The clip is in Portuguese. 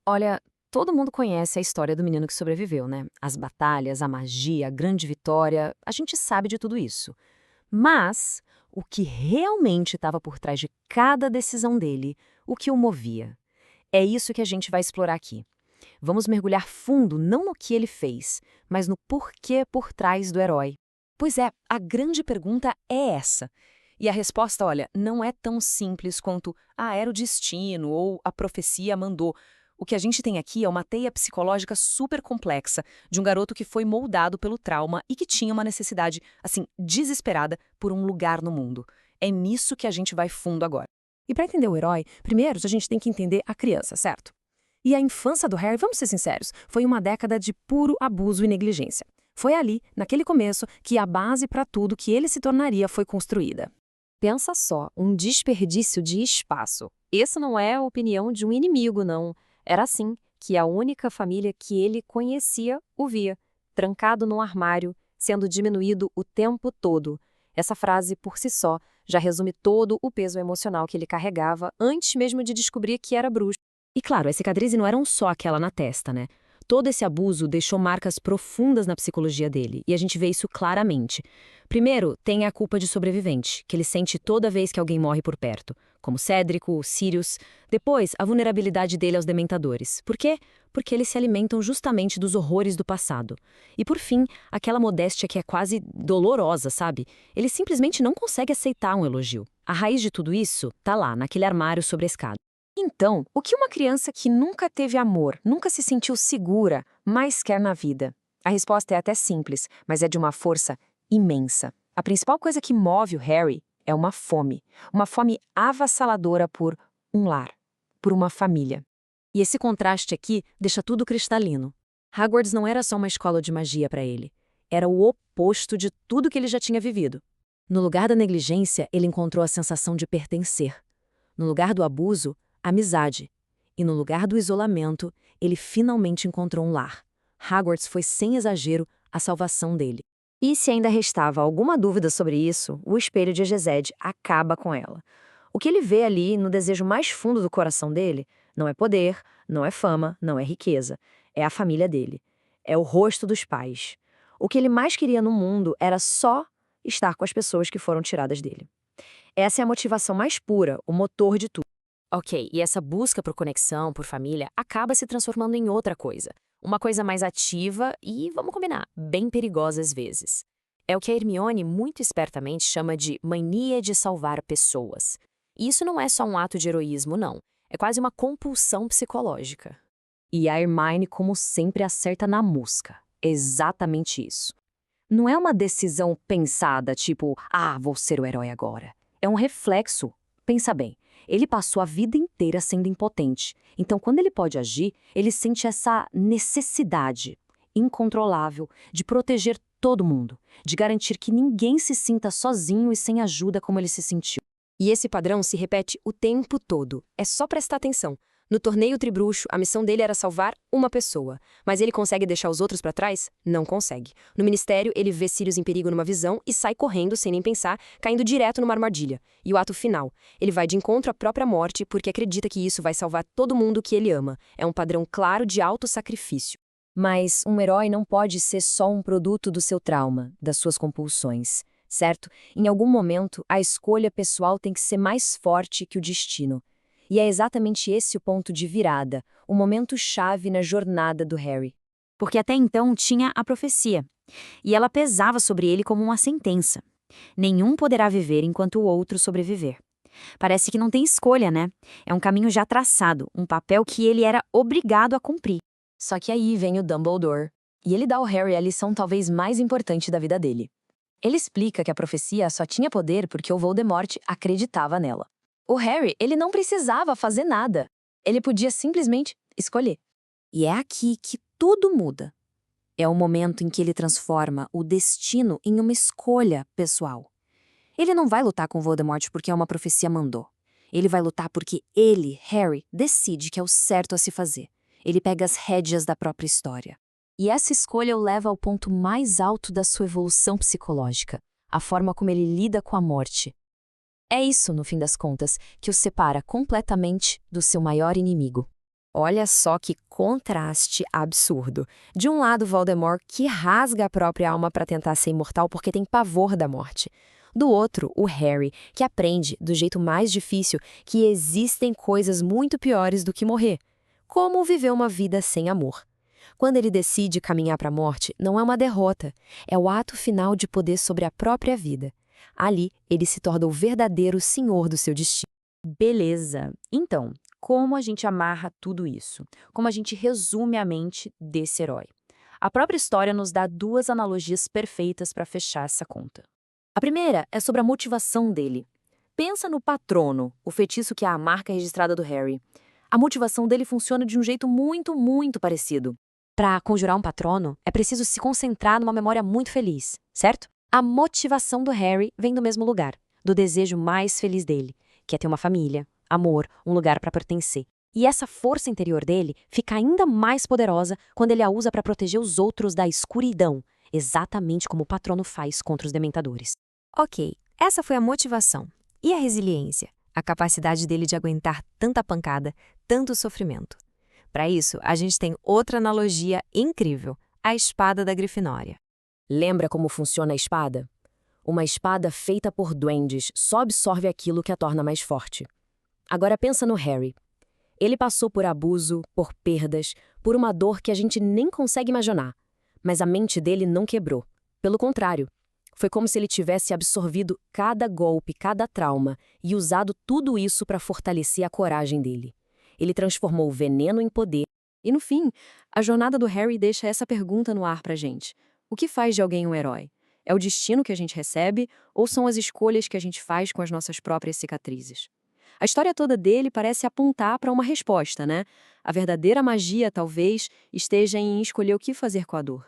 Olha, todo mundo conhece a história do menino que sobreviveu, né? As batalhas, a magia, a grande vitória, a gente sabe de tudo isso. Mas o que realmente estava por trás de cada decisão dele, o que o movia? É isso que a gente vai explorar aqui. Vamos mergulhar fundo não no que ele fez, mas no porquê por trás do herói. Pois é, a grande pergunta é essa. E a resposta, olha, não é tão simples quanto era o destino ou a profecia mandou. O que a gente tem aqui é uma teia psicológica super complexa de um garoto que foi moldado pelo trauma e que tinha uma necessidade, assim, desesperada por um lugar no mundo. É nisso que a gente vai fundo agora. E para entender o herói, primeiro a gente tem que entender a criança, certo? E a infância do Harry, vamos ser sinceros, foi uma década de puro abuso e negligência. Foi ali, naquele começo, que a base para tudo que ele se tornaria foi construída. Pensa só, um desperdício de espaço. Essa não é a opinião de um inimigo, não. Era assim que a única família que ele conhecia o via, trancado num armário, sendo diminuído o tempo todo. Essa frase, por si só, já resume todo o peso emocional que ele carregava antes mesmo de descobrir que era bruxo. E claro, as cicatrizes não eram só aquela na testa, né? Todo esse abuso deixou marcas profundas na psicologia dele, e a gente vê isso claramente. Primeiro, tem a culpa de sobrevivente, que ele sente toda vez que alguém morre por perto, como Cédrico, Sirius. Depois, a vulnerabilidade dele aos dementadores. Por quê? Porque eles se alimentam justamente dos horrores do passado. E por fim, aquela modéstia que é quase dolorosa, sabe? Ele simplesmente não consegue aceitar um elogio. A raiz de tudo isso tá lá, naquele armário sobre a escada. Então, o que uma criança que nunca teve amor, nunca se sentiu segura, mais quer na vida? A resposta é até simples, mas é de uma força imensa. A principal coisa que move o Harry é uma fome avassaladora por um lar, por uma família. E esse contraste aqui deixa tudo cristalino. Hogwarts não era só uma escola de magia para ele. Era o oposto de tudo que ele já tinha vivido. No lugar da negligência, ele encontrou a sensação de pertencer. No lugar do abuso, amizade. E no lugar do isolamento, ele finalmente encontrou um lar. Hogwarts foi, sem exagero, a salvação dele. E se ainda restava alguma dúvida sobre isso, o espelho de Egezed acaba com ela. O que ele vê ali, no desejo mais fundo do coração dele, não é poder, não é fama, não é riqueza. É a família dele. É o rosto dos pais. O que ele mais queria no mundo era só estar com as pessoas que foram tiradas dele. Essa é a motivação mais pura, o motor de tudo. Ok, e essa busca por conexão, por família, acaba se transformando em outra coisa. Uma coisa mais ativa e, vamos combinar, bem perigosa às vezes. É o que a Hermione muito espertamente chama de mania de salvar pessoas. E isso não é só um ato de heroísmo, não. É quase uma compulsão psicológica. E a Hermione, como sempre, acerta na mosca. Exatamente isso. Não é uma decisão pensada, tipo, vou ser o herói agora. É um reflexo. Pensa bem, ele passou a vida inteira sendo impotente. Então, quando ele pode agir, ele sente essa necessidade incontrolável de proteger todo mundo, de garantir que ninguém se sinta sozinho e sem ajuda como ele se sentiu. E esse padrão se repete o tempo todo. É só prestar atenção. No torneio Tribruxo, a missão dele era salvar uma pessoa. Mas ele consegue deixar os outros para trás? Não consegue. No Ministério, ele vê Sirius em perigo numa visão e sai correndo, sem nem pensar, caindo direto numa armadilha. E o ato final. Ele vai de encontro à própria morte porque acredita que isso vai salvar todo mundo que ele ama. É um padrão claro de autossacrifício. Mas um herói não pode ser só um produto do seu trauma, das suas compulsões, certo? Em algum momento, a escolha pessoal tem que ser mais forte que o destino. E é exatamente esse o ponto de virada, o momento-chave na jornada do Harry. Porque até então tinha a profecia, e ela pesava sobre ele como uma sentença. Nenhum poderá viver enquanto o outro sobreviver. Parece que não tem escolha, né? É um caminho já traçado, um papel que ele era obrigado a cumprir. Só que aí vem o Dumbledore, e ele dá ao Harry a lição talvez mais importante da vida dele. Ele explica que a profecia só tinha poder porque o Voldemort acreditava nela. O Harry, ele não precisava fazer nada. Ele podia simplesmente escolher. E é aqui que tudo muda. É o momento em que ele transforma o destino em uma escolha pessoal. Ele não vai lutar com Voldemort porque uma profecia mandou. Ele vai lutar porque ele, Harry, decide que é o certo a se fazer. Ele pega as rédeas da própria história. E essa escolha o leva ao ponto mais alto da sua evolução psicológica, a forma como ele lida com a morte. É isso, no fim das contas, que o separa completamente do seu maior inimigo. Olha só que contraste absurdo. De um lado, Voldemort, que rasga a própria alma para tentar ser imortal porque tem pavor da morte. Do outro, o Harry, que aprende, do jeito mais difícil, que existem coisas muito piores do que morrer. Como viver uma vida sem amor. Quando ele decide caminhar para a morte, não é uma derrota, é o ato final de poder sobre a própria vida. Ali, ele se torna o verdadeiro senhor do seu destino. Beleza. Então, como a gente amarra tudo isso? Como a gente resume a mente desse herói? A própria história nos dá duas analogias perfeitas para fechar essa conta. A primeira é sobre a motivação dele. Pensa no patrono, o feitiço que é a marca registrada do Harry. A motivação dele funciona de um jeito muito parecido. Para conjurar um patrono, é preciso se concentrar numa memória muito feliz, certo? A motivação do Harry vem do mesmo lugar, do desejo mais feliz dele, que é ter uma família, amor, um lugar para pertencer. E essa força interior dele fica ainda mais poderosa quando ele a usa para proteger os outros da escuridão, exatamente como o patrono faz contra os dementadores. Ok, essa foi a motivação. E a resiliência? A capacidade dele de aguentar tanta pancada, tanto sofrimento. Para isso, a gente tem outra analogia incrível, a espada da Grifinória. Lembra como funciona a espada? Uma espada feita por duendes só absorve aquilo que a torna mais forte. Agora pensa no Harry. Ele passou por abuso, por perdas, por uma dor que a gente nem consegue imaginar. Mas a mente dele não quebrou. Pelo contrário, foi como se ele tivesse absorvido cada golpe, cada trauma e usado tudo isso para fortalecer a coragem dele. Ele transformou o veneno em poder. E no fim, a jornada do Harry deixa essa pergunta no ar pra gente. O que faz de alguém um herói? É o destino que a gente recebe ou são as escolhas que a gente faz com as nossas próprias cicatrizes? A história toda dele parece apontar para uma resposta, né? A verdadeira magia, talvez, esteja em escolher o que fazer com a dor.